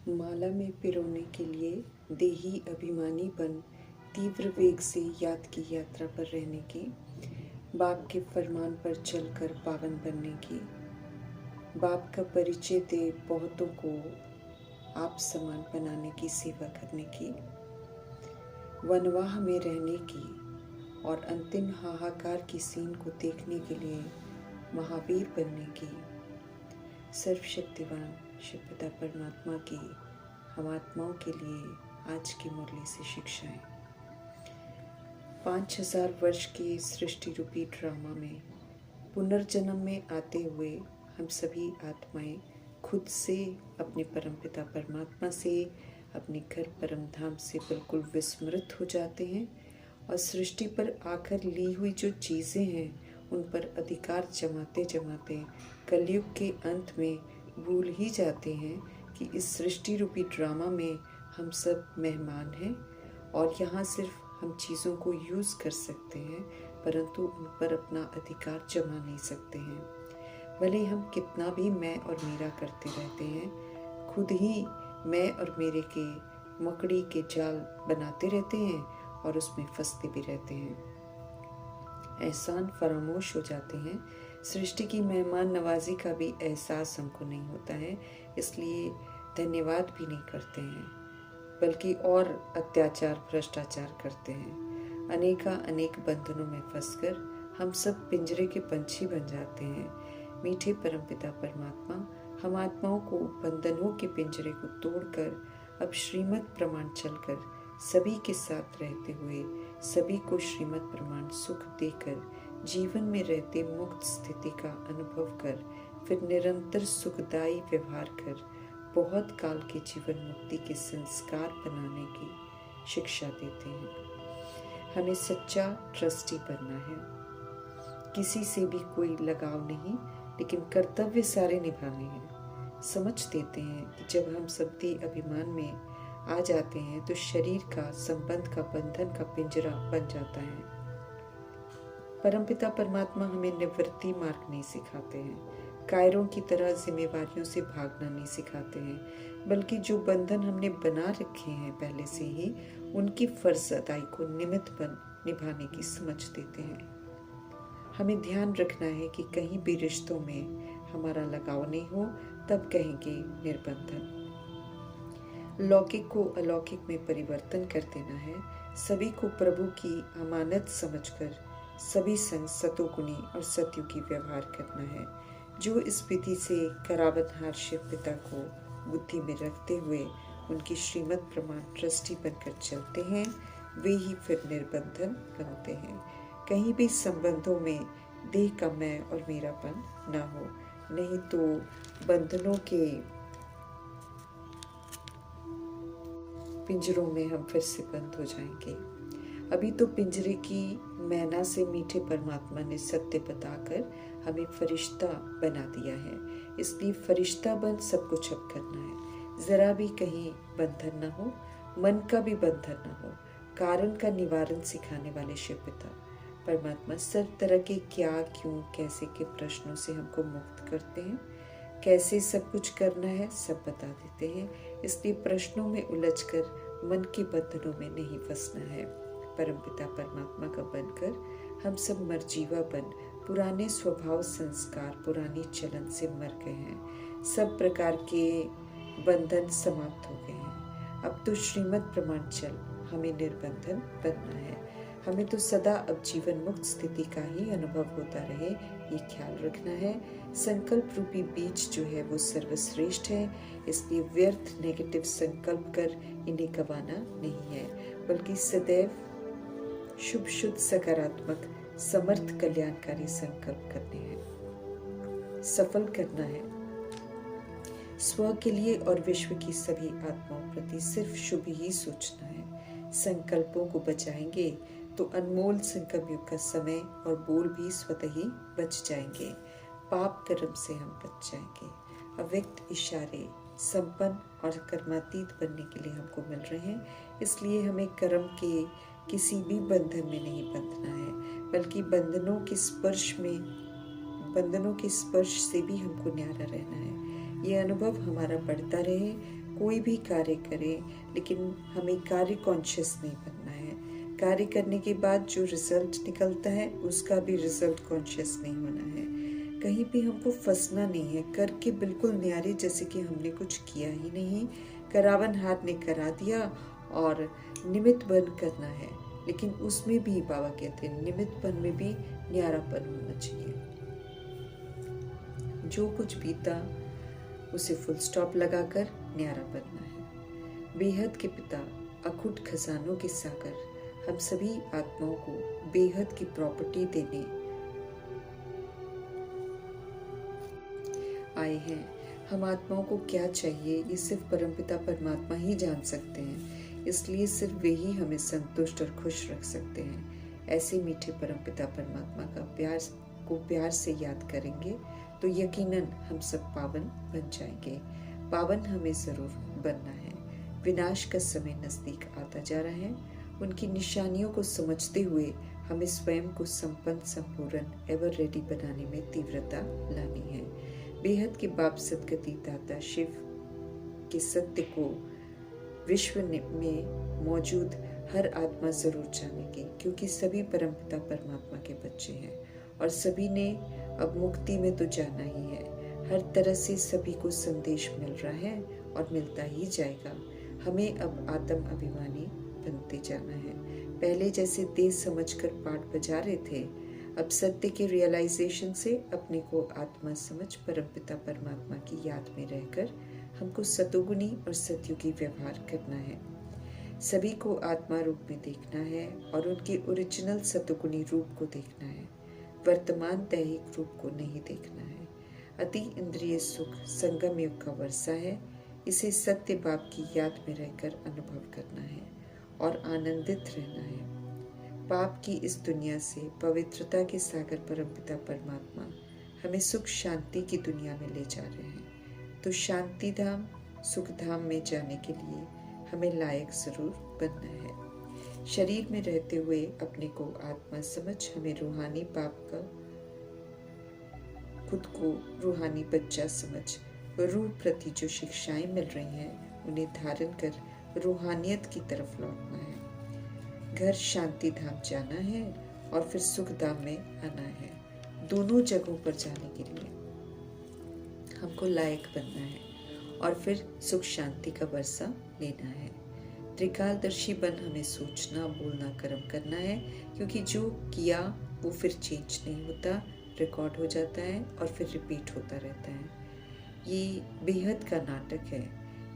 माला में पिरोने के लिए देही अभिमानी बन तीव्र वेग से याद की यात्रा पर रहने की, बाप के फरमान पर चलकर पावन बनने की, बाप का परिचय दे बहुतों को आप समान बनाने की सेवा करने की, वनवाह में रहने की और अंतिम हाहाकार की सीन को देखने के लिए महावीर बनने की, सर्वशक्तिवान शिव पिता परमात्मा की हम आत्माओं के लिए आज की मुरली से शिक्षाएं। 5000 वर्ष के सृष्टि रूपी ड्रामा में पुनर्जन्म में आते हुए हम सभी आत्माएं खुद से, अपने परमपिता परमात्मा से, अपने घर परम धाम से बिल्कुल विस्मृत हो जाते हैं और सृष्टि पर आकर ली हुई जो चीज़ें हैं उन पर अधिकार जमाते जमाते कलयुग के अंत में भूल ही जाते हैं कि इस सृष्टि रूपी ड्रामा में हम सब मेहमान हैं और यहाँ सिर्फ हम चीज़ों को यूज़ कर सकते हैं, परंतु उन पर अपना अधिकार जमा नहीं सकते हैं। भले हम कितना भी मैं और मेरा करते रहते हैं, खुद ही मैं और मेरे के मकड़ी के जाल बनाते रहते हैं और उसमें फंसते भी रहते हैं। एहसान फरामोश हो जाते हैं। सृष्टि की मेहमान नवाजी का भी एहसास हमको नहीं होता है, इसलिए धन्यवाद भी नहीं करते हैं, बल्कि और अत्याचार भ्रष्टाचार करते हैं। अनेक बंधनों में फंसकर हम सब पिंजरे के पंछी बन जाते हैं। मीठे परमपिता परमात्मा हम आत्माओं को बंधनों के पिंजरे को तोड़कर अब श्रीमत प्रमाण चलकर सभी के साथ रहते हुए सभी को श्रीमत प्रमाण सुख देकर जीवन में रहते मुक्त स्थिति का अनुभव कर फिर निरंतर सुखदायी व्यवहार कर बहुत काल के जीवन मुक्ति के संस्कार बनाने की शिक्षा देते हैं। हमें सच्चा ट्रस्टी बनना है, किसी से भी कोई लगाव नहीं, लेकिन कर्तव्य सारे निभाने हैं। समझ देते हैं कि जब हम सबदी अभिमान में आ जाते हैं तो शरीर का संबंध का बंधन का पिंजरा बन जाता है। परमपिता परमात्मा हमें निवृत्ति मार्ग नहीं सिखाते हैं, कायरों की तरह जिम्मेवारियों से भागना नहीं सिखाते हैं, बल्कि जो बंधन हमने बना रखे हैं पहले से ही उनकी फर्ज अदाई को निमित्त बन निभाने की समझ देते हैं। हमें ध्यान रखना है कि कहीं भी रिश्तों में हमारा लगाव नहीं हो, तब कहेंगे निर्बंधन। लौकिक को अलौकिक में परिवर्तन कर देना है। सभी को प्रभु की अमानत समझकर सभी संग सतोगुणी और सतयुगी व्यवहार करना है। जो इस विधि से करावनहार शिव पिता को बुद्धि में रखते हुए उनकी श्रीमत प्रमाण ट्रस्टी बनकर चलते हैं, वे ही फिर निर्बंधन बनते हैं। कहीं भी संबंधों में देह का मैं और मेरापन ना हो, नहीं तो बंधनों के पिंजरों में हम फिर से बंद हो जाएंगे। अभी तो पिंजरे की मैना से मीठे परमात्मा ने सत्य बताकर हमें फरिश्ता बना दिया है, इसलिए फरिश्ता बन सब कुछ अब करना है। जरा भी कहीं बंधन न हो, मन का भी बंधन न हो। कारण का निवारण सिखाने वाले शिव पिता परमात्मा सब तरह के क्या, क्यों, कैसे के प्रश्नों से हमको मुक्त करते हैं। कैसे सब कुछ करना है सब बता देते हैं, इसलिए प्रश्नों में उलझकर मन के बंधनों में नहीं फंसना है। परमपिता परमात्मा का बनकर हम सब मरजीवा बन पुराने स्वभाव संस्कार पुरानी चलन से मर गए हैं। सब प्रकार के बंधन समाप्त हो गए हैं। अब तो श्रीमत प्रमाण चल हमें निर्बंधन बनना है। हमें तो सदा अब जीवन मुक्त स्थिति का ही अनुभव होता रहे, ये ख्याल रखना है। संकल्प रूपी बीज जो है वो सर्वश्रेष्ठ है, इसलिए व्यर्थ नेगेटिव संकल्प कर इन्हें गंवाना नहीं है, बल्कि सदैव शुभ शुद्ध सकारात्मक समर्थ कल्याणकारी संकल्प करने हैं, सफल करना है। स्व के लिए और विश्व की सभी आत्माओं प्रति सिर्फ शुभ ही सोचना है। संकल्पों को बचाएंगे तो अनमोल संकल्प युग का समय और बोल भी स्वतः ही बच जाएंगे। पाप कर्म से हम बच जाएंगे। अव्यक्त इशारे संपन्न और कर्मातीत बनने के लिए हमको मिल रहे हैं, इसलिए हमें कर्म के किसी भी बंधन में नहीं बंधना है, बल्कि बंधनों के स्पर्श से भी हमको न्यारा रहना है। ये अनुभव हमारा बढ़ता रहे, कोई भी कार्य करें, लेकिन हमें कार्य कॉन्शियस नहीं बनना है। कार्य करने के बाद जो रिजल्ट निकलता है उसका भी रिजल्ट कॉन्शियस नहीं होना है। कहीं भी हमको फंसना नहीं है, करके बिल्कुल न्यारे जैसे कि हमने कुछ किया ही नहीं, करावन हाथ ने करा दिया और निमित्त बन करना है। लेकिन उसमें भी बाबा कहते हैं निमित्त बन में भी न्यारापन होना चाहिए। जो कुछ बीता उसे फुल स्टॉप लगाकर न्यारा बनना है। बेहद के पिता, अखुट खजानों के सागर, हम सभी आत्माओं को बेहद की प्रॉपर्टी देने आए हैं। हम आत्माओं को क्या चाहिए ये सिर्फ परमपिता परमात्मा ही जान सकते हैं, इसलिए सिर्फ वे ही हमें संतुष्ट और खुश रख सकते हैं। ऐसे मीठे परमपिता परमात्मा का प्यार से याद करेंगे तो यकीनन हम सब पावन बन जाएंगे। पावन हमें जरूर बनना है। विनाश का समय नजदीक आता जा रहा है। उनकी निशानियों को समझते हुए हमें स्वयं को संपन्न, संपूर्ण, एवर रेडी बनाने में तीव्रता लानी है। बेहद के बाप सदगति दाता शिव के सत्य को विश्व में मौजूद हर आत्मा जरूर जानेगी, क्योंकि सभी परमपिता परमात्मा के बच्चे हैं और सभी ने अब मुक्ति में तो जाना ही है। हर तरह से सभी को संदेश मिल रहा है और मिलता ही जाएगा। हमें अब आत्म अभिमानी बनते जाना है। पहले जैसे देश समझकर पाठ बजा रहे थे, अब सत्य के रियलाइजेशन से अपने को आत्मा समझ परमपिता परमात्मा की याद में रहकर हमको सतोगुणी और सतयुगी व्यवहार करना है। सभी को आत्मा रूप में देखना है और उनके ओरिजिनल सतोगुणी रूप को देखना है। वर्तमान दैहिक रूप को नहीं देखना है। अति इंद्रिय सुख संगम युग का वर्षा है। इसे सत्य बाप की याद में रहकर अनुभव करना है और आनंदित रहना है। पाप की इस दुनिया से पवित्रता के सागर परमपिता परमात्मा हमें सुख शांति की दुनिया में ले जा रहे हैं। तो शांति धाम, सुख धाम में जाने के लिए हमें लायक जरूर बनना है। शरीर में रहते हुए अपने को आत्मा समझ हमें रूहानी बाप का, खुद को रूहानी बच्चा समझ रूह प्रति जो शिक्षाएं मिल रही हैं उन्हें धारण कर रूहानियत की तरफ लौटना है। घर शांति धाम जाना है और फिर सुख धाम में आना है। दोनों जगहों पर जाने के लिए हमको लायक बनना है और फिर सुख शांति का वर्षा लेना है। त्रिकालदर्शी बन हमें सोचना, बोलना, कर्म करना है, क्योंकि जो किया वो फिर चेंज नहीं होता, रिकॉर्ड हो जाता है और फिर रिपीट होता रहता है। ये बेहद का नाटक है।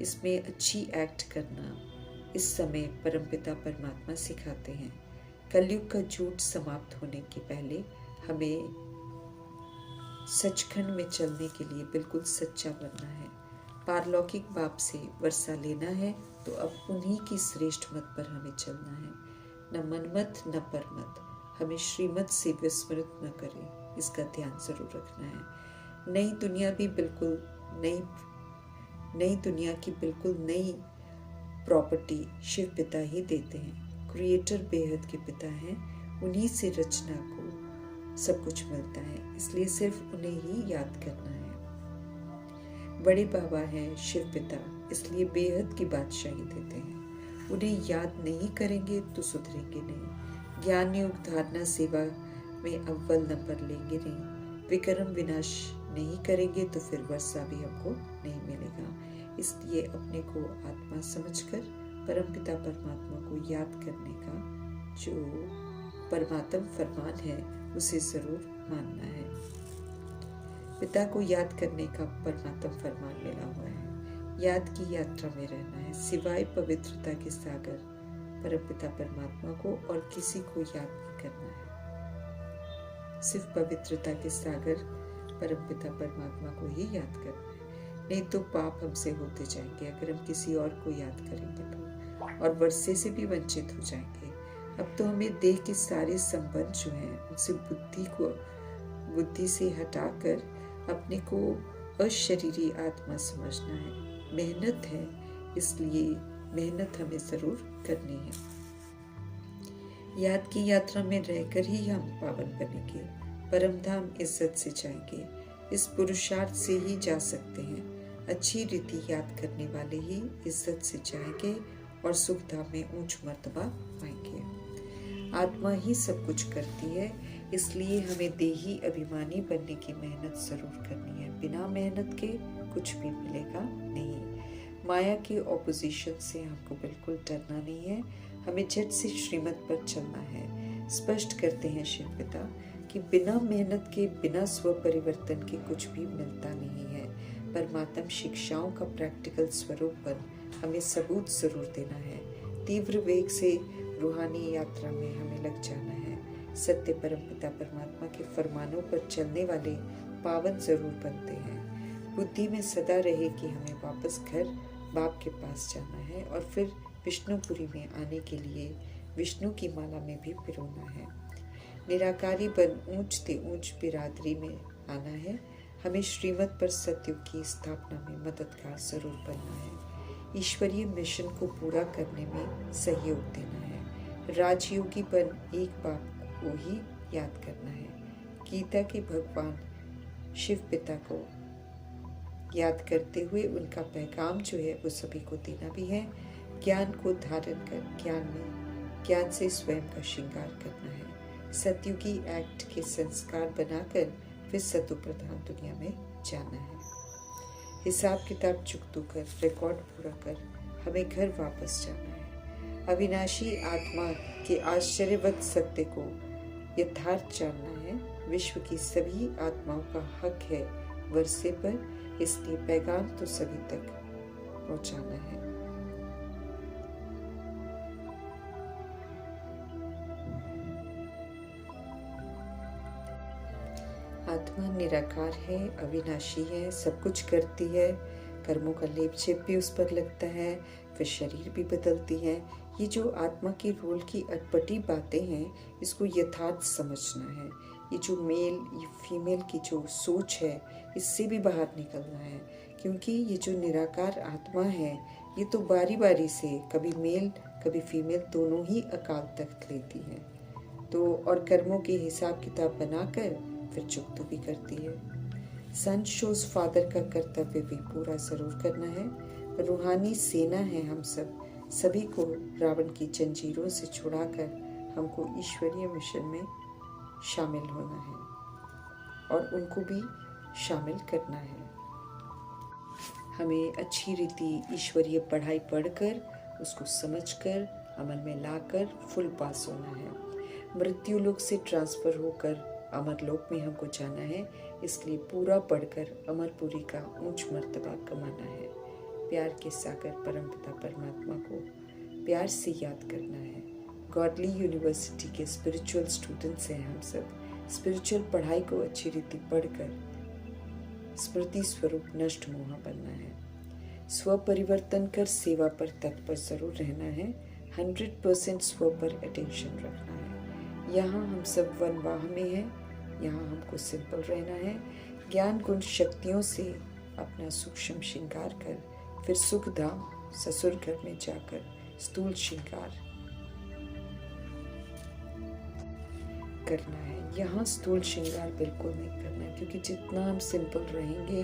इसमें अच्छी एक्ट करना इस समय परमपिता परमात्मा सिखाते हैं। कलयुग का झूठ समाप्त होने के पहले हमें सचखंड में चलने के लिए बिल्कुल सच्चा बनना है। पारलौकिक बाप से वर्षा लेना है तो अब उन्हीं की श्रेष्ठ मत पर हमें चलना है। न मनमत न परमत हमें श्रीमत से विस्मृत न करें, इसका ध्यान जरूर रखना है। नई दुनिया भी बिल्कुल नई दुनिया की बिल्कुल नई प्रॉपर्टी शिव पिता ही देते हैं। क्रिएटर बेहद के पिता हैं, उन्हीं से रचना को सब कुछ मिलता है, इसलिए सिर्फ उन्हें ही याद करना है। बड़े बाबा हैं शिव पिता, इसलिए बेहद की बादशाही देते हैं। उन्हें याद नहीं करेंगे तो सुधरेंगे नहीं। ज्ञान योग धारणा सेवा में अव्वल नंबर लेंगे नहीं। विक्रम विनाश नहीं करेंगे तो फिर वर्षा भी हमको नहीं मिलेगा। इसलिए अपने को आत्मा समझकर परमपिता परमात्मा को याद करने का जो परमात्म फरमान है उसे जरूर मानना है। पिता को याद करने का परमात्म फरमान मिला हुआ है। याद की यात्रा में रहना है, सिवाय पवित्रता के सागर परमपिता परमात्मा को और किसी को याद नहीं करना है। सिर्फ पवित्रता के सागर परमपिता परमात्मा को ही याद करना है, नहीं तो पाप हमसे होते जाएंगे अगर हम किसी और को याद करेंगे तो, और वर्षे से भी वंचित हो जाएंगे। अब तो हमें देह के सारे संबंध जो हैं उनसे बुद्धि से हटाकर अपने को अशरीरी आत्मा समझना है। मेहनत है, इसलिए मेहनत हमें जरूर करनी है। याद की यात्रा में रहकर ही हम पावन बनेंगे, परमधाम इज्जत से जाएंगे। इस पुरुषार्थ से ही जा सकते हैं। अच्छी रीति याद करने वाले ही इज्जत से जाएंगे और सुख धाम में ऊंच मर्तबा पाएंगे। आत्मा ही सब कुछ करती है, इसलिए हमें देही अभिमानी बनने की मेहनत जरूर करनी है। बिना मेहनत के कुछ भी मिलेगा नहीं। माया की ऑपोजिशन से हमको बिल्कुल डरना नहीं है, हमें झट से श्रीमत पर चलना है। स्पष्ट करते हैं शिव पिता कि बिना मेहनत के, बिना स्व परिवर्तन के कुछ भी मिलता नहीं है। परमात्म शिक्षाओं का प्रैक्टिकल स्वरूप पर हमें सबूत जरूर देना है। तीव्र वेग से रूहानी यात्रा में हमें लग जाना है। सत्य परमपिता परमात्मा के फरमानों पर चलने वाले पावन जरूर बनते हैं। बुद्धि में सदा रहे कि हमें वापस घर बाप के पास जाना है और फिर विष्णुपुरी में आने के लिए विष्णु की माला में भी पिरोना है। निराकारी बन ऊंच ते ऊंच बिरादरी में आना है। हमें श्रीमत पर सत्युग की स्थापना में मददगार जरूर बनना है। ईश्वरीय मिशन को पूरा करने में सहयोग देना है। राजयोगी बन एक बाप को ही याद करना है। गीता के भगवान शिव पिता को याद करते हुए उनका पैगाम जो है वो सभी को देना भी है। ज्ञान को धारण कर ज्ञान से स्वयं का श्रृंगार करना है। सतयुगी एक्ट के संस्कार बनाकर फिर सतु प्रधान दुनिया में जाना है। हिसाब किताब चुकतू कर, रिकॉर्ड पूरा कर हमें घर वापस जाना है। अविनाशी आत्मा के आश्चर्यवत सत्य को यथार्थ जानना है। विश्व की सभी आत्माओं का हक है वर्षे पर, इसलिए पैगाम तो सभी तक पहुंचाना है। आत्मा निराकार है, अविनाशी है, सब कुछ करती है। कर्मों का लेप छेप भी उस पर लगता है, फिर शरीर भी बदलती है। ये जो आत्मा के रोल की अटपटी बातें हैं, इसको यथार्थ समझना है। ये जो मेल ये फीमेल की जो सोच है, इससे भी बाहर निकलना है, क्योंकि ये जो निराकार आत्मा है ये तो बारी बारी से कभी मेल कभी फीमेल दोनों ही अकाल तख्त लेती है। तो और कर्मों के हिसाब किताब बनाकर फिर चुकतो भी करती है। सन शोज फादर का कर्तव्य भी पूरा जरूर करना है। रूहानी सेना है हम सब, सभी को रावण की जंजीरों से छुड़ाकर हमको ईश्वरीय मिशन में शामिल होना है और उनको भी शामिल करना है। हमें अच्छी रीति ईश्वरीय पढ़ाई पढ़कर उसको समझकर अमल में लाकर फुल पास होना है। मृत्यु लोक से ट्रांसफर होकर अमर लोक में हमको जाना है, इसलिए पूरा पढ़कर अमरपुरी का ऊंच मर्तबा कमाना है। प्यार के सागर परमपिता परमात्मा को प्यार से याद करना है। गॉडली यूनिवर्सिटी के स्पिरिचुअल स्टूडेंट्स हैं हम सब। स्पिरिचुअल पढ़ाई को अच्छी रीति पढ़कर स्मृति स्वरूप नष्ट मोह बनना है। स्व परिवर्तन कर सेवा पर तत्पर जरूर रहना है। 100% स्व पर अटेंशन रखना है। यहाँ हम सब वनवाह में हैं, यहाँ हमको सिंपल रहना है। ज्ञान गुण शक्तियों से अपना सूक्ष्म श्रृंगार कर फिर सुख धाम ससुर घर में जाकर स्थूल श्रृंगार करना है। यहाँ स्थूल श्रृंगार बिल्कुल नहीं करना है, क्योंकि जितना हम सिंपल रहेंगे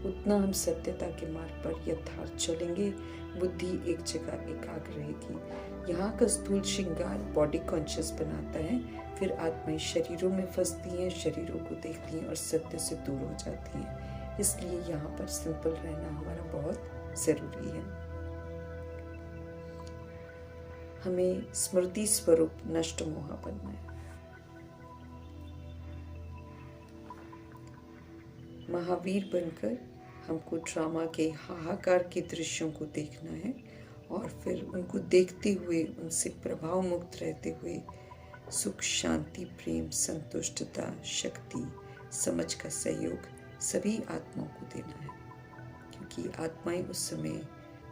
उतना हम सत्यता के मार्ग पर यथार्थ चलेंगे। बुद्धि एक जगह एकाग्र रहेगी। यहाँ का स्थूल श्रृंगार बॉडी कॉन्शियस बनाता है, फिर आत्माएं शरीरों में फंसती हैं, शरीरों को देखती हैं और सत्य से दूर हो जाती हैं। इसलिए यहाँ पर सिंपल रहना हमारा बहुत जरूरी है। हमें स्मृति स्वरूप नष्ट मोह बनना है। महावीर बनकर हमको ड्रामा के हाहाकार के दृश्यों को देखना है और फिर उनको देखते हुए उनसे प्रभाव मुक्त रहते हुए सुख, शांति, प्रेम, संतुष्टता, शक्ति, समझ का सहयोग सभी आत्माओं को देना है, क्योंकि आत्माएं उस समय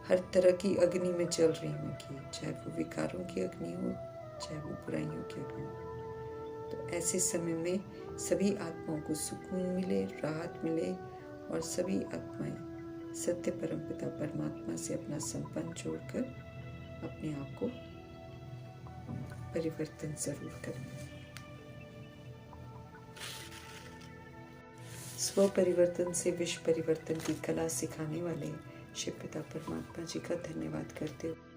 हर तरह की अग्नि में जल रही होंगी, चाहे वो विकारों की अग्नि हो, चाहे वो बुराइयों की अग्नि हो। तो ऐसे समय में सभी आत्माओं को सुकून मिले, राहत मिले और सभी आत्माएं सत्य परमपिता परमात्मा से अपना संबंध जोड़कर अपने आप को परिवर्तन जरूर करें। स्व परिवर्तन से विश्व परिवर्तन की कला सिखाने वाले शिव पिता परमात्मा जी का धन्यवाद करते हुए